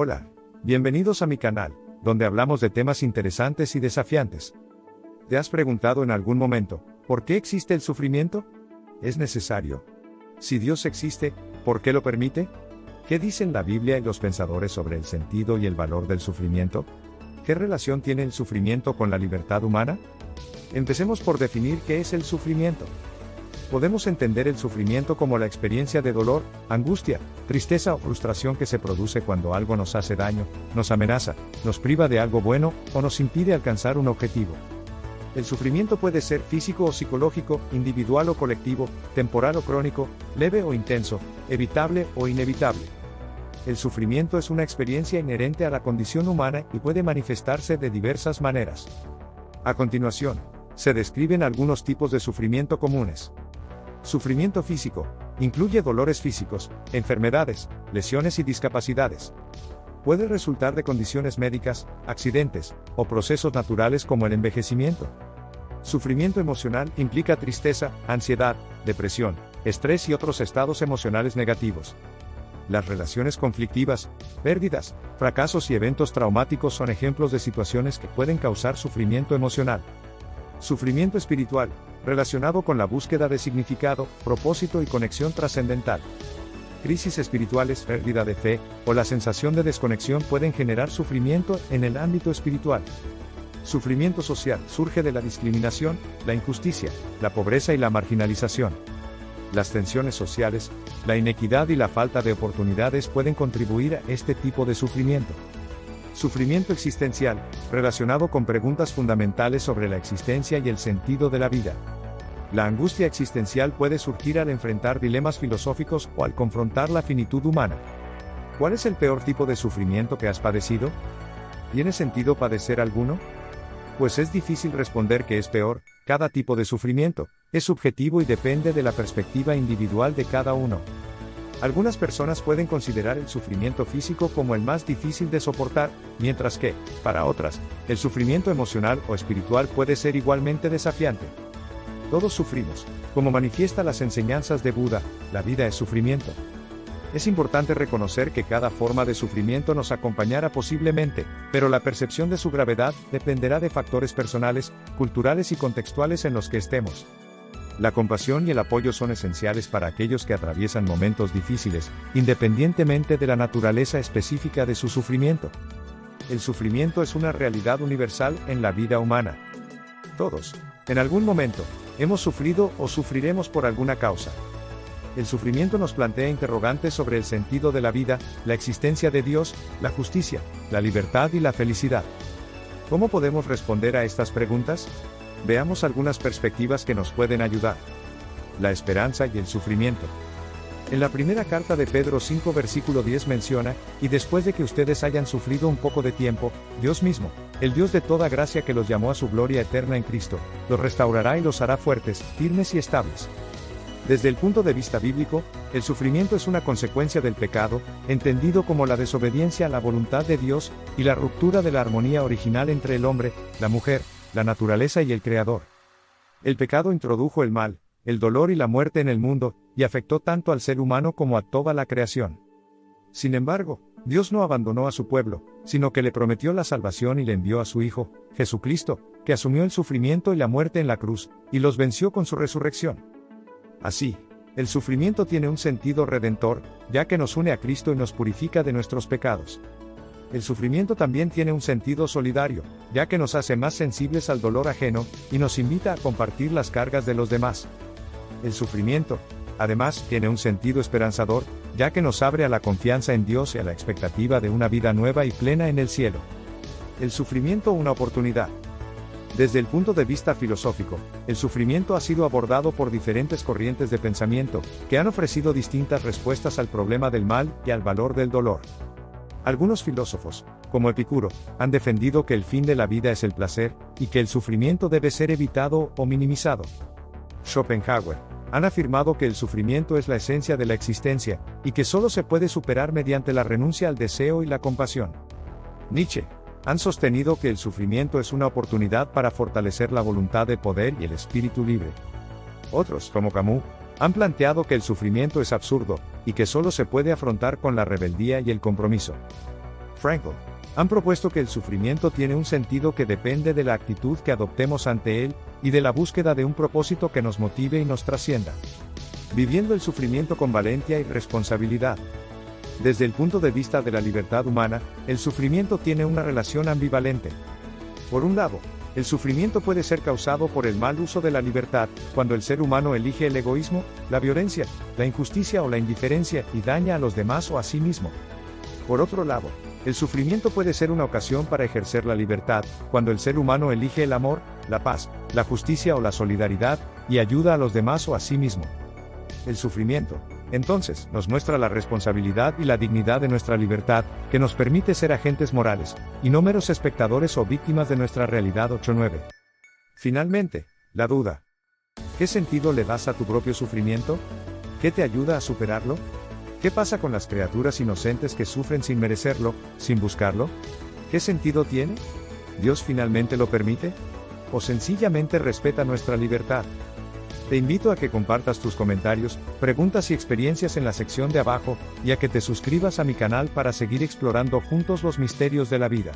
Hola, bienvenidos a mi canal, donde hablamos de temas interesantes y desafiantes. ¿Te has preguntado en algún momento, por qué existe el sufrimiento? ¿Es necesario? Si Dios existe, ¿por qué lo permite? ¿Qué dicen la Biblia y los pensadores sobre el sentido y el valor del sufrimiento? ¿Qué relación tiene el sufrimiento con la libertad humana? Empecemos por definir qué es el sufrimiento. Podemos entender el sufrimiento como la experiencia de dolor, angustia, tristeza o frustración que se produce cuando algo nos hace daño, nos amenaza, nos priva de algo bueno, o nos impide alcanzar un objetivo. El sufrimiento puede ser físico o psicológico, individual o colectivo, temporal o crónico, leve o intenso, evitable o inevitable. El sufrimiento es una experiencia inherente a la condición humana y puede manifestarse de diversas maneras. A continuación, se describen algunos tipos de sufrimiento comunes. Sufrimiento físico. Incluye dolores físicos, enfermedades, lesiones y discapacidades. Puede resultar de condiciones médicas, accidentes, o procesos naturales como el envejecimiento. Sufrimiento emocional implica tristeza, ansiedad, depresión, estrés y otros estados emocionales negativos. Las relaciones conflictivas, pérdidas, fracasos y eventos traumáticos son ejemplos de situaciones que pueden causar sufrimiento emocional. Sufrimiento espiritual, relacionado con la búsqueda de significado, propósito y conexión trascendental. Crisis espirituales, pérdida de fe, o la sensación de desconexión pueden generar sufrimiento en el ámbito espiritual. Sufrimiento social surge de la discriminación, la injusticia, la pobreza y la marginalización. Las tensiones sociales, la inequidad y la falta de oportunidades pueden contribuir a este tipo de sufrimiento. Sufrimiento existencial, relacionado con preguntas fundamentales sobre la existencia y el sentido de la vida. La angustia existencial puede surgir al enfrentar dilemas filosóficos o al confrontar la finitud humana. ¿Cuál es el peor tipo de sufrimiento que has padecido? ¿Tiene sentido padecer alguno? Pues es difícil responder qué es peor. Cada tipo de sufrimiento es subjetivo y depende de la perspectiva individual de cada uno. Algunas personas pueden considerar el sufrimiento físico como el más difícil de soportar, mientras que, para otras, el sufrimiento emocional o espiritual puede ser igualmente desafiante. Todos sufrimos, como manifiesta las enseñanzas de Buda, la vida es sufrimiento. Es importante reconocer que cada forma de sufrimiento nos acompañará posiblemente, pero la percepción de su gravedad dependerá de factores personales, culturales y contextuales en los que estemos. La compasión y el apoyo son esenciales para aquellos que atraviesan momentos difíciles, independientemente de la naturaleza específica de su sufrimiento. El sufrimiento es una realidad universal en la vida humana. Todos, en algún momento, hemos sufrido o sufriremos por alguna causa. El sufrimiento nos plantea interrogantes sobre el sentido de la vida, la existencia de Dios, la justicia, la libertad y la felicidad. ¿Cómo podemos responder a estas preguntas? Veamos algunas perspectivas que nos pueden ayudar. La esperanza y el sufrimiento. En la primera carta de Pedro 5 versículo 10 menciona, y después de que ustedes hayan sufrido un poco de tiempo, Dios mismo, el Dios de toda gracia que los llamó a su gloria eterna en Cristo, los restaurará y los hará fuertes, firmes y estables. Desde el punto de vista bíblico, el sufrimiento es una consecuencia del pecado, entendido como la desobediencia a la voluntad de Dios, y la ruptura de la armonía original entre el hombre, la mujer, la naturaleza y el Creador. El pecado introdujo el mal, el dolor y la muerte en el mundo, y afectó tanto al ser humano como a toda la creación. Sin embargo, Dios no abandonó a su pueblo, sino que le prometió la salvación y le envió a su Hijo, Jesucristo, que asumió el sufrimiento y la muerte en la cruz, y los venció con su resurrección. Así, el sufrimiento tiene un sentido redentor, ya que nos une a Cristo y nos purifica de nuestros pecados. El sufrimiento también tiene un sentido solidario, ya que nos hace más sensibles al dolor ajeno, y nos invita a compartir las cargas de los demás. El sufrimiento, además, tiene un sentido esperanzador, ya que nos abre a la confianza en Dios y a la expectativa de una vida nueva y plena en el cielo. El sufrimiento una oportunidad. Desde el punto de vista filosófico, el sufrimiento ha sido abordado por diferentes corrientes de pensamiento, que han ofrecido distintas respuestas al problema del mal y al valor del dolor. Algunos filósofos, como Epicuro, han defendido que el fin de la vida es el placer, y que el sufrimiento debe ser evitado o minimizado. Schopenhauer, han afirmado que el sufrimiento es la esencia de la existencia, y que solo se puede superar mediante la renuncia al deseo y la compasión. Nietzsche, han sostenido que el sufrimiento es una oportunidad para fortalecer la voluntad de poder y el espíritu libre. Otros, como Camus, han planteado que el sufrimiento es absurdo, y que solo se puede afrontar con la rebeldía y el compromiso. Frankl, han propuesto que el sufrimiento tiene un sentido que depende de la actitud que adoptemos ante él, y de la búsqueda de un propósito que nos motive y nos trascienda. Viviendo el sufrimiento con valentía y responsabilidad. Desde el punto de vista de la libertad humana, el sufrimiento tiene una relación ambivalente. Por un lado, el sufrimiento puede ser causado por el mal uso de la libertad, cuando el ser humano elige el egoísmo, la violencia, la injusticia o la indiferencia y daña a los demás o a sí mismo. Por otro lado, el sufrimiento puede ser una ocasión para ejercer la libertad, cuando el ser humano elige el amor, la paz, la justicia o la solidaridad, y ayuda a los demás o a sí mismo. El sufrimiento, entonces, nos muestra la responsabilidad y la dignidad de nuestra libertad, que nos permite ser agentes morales, y no meros espectadores o víctimas de nuestra realidad. 8-9. Finalmente, la duda. ¿Qué sentido le das a tu propio sufrimiento? ¿Qué te ayuda a superarlo? ¿Qué pasa con las criaturas inocentes que sufren sin merecerlo, sin buscarlo? ¿Qué sentido tiene? ¿Dios finalmente lo permite? ¿O sencillamente respeta nuestra libertad? Te invito a que compartas tus comentarios, preguntas y experiencias en la sección de abajo, y a que te suscribas a mi canal para seguir explorando juntos los misterios de la vida.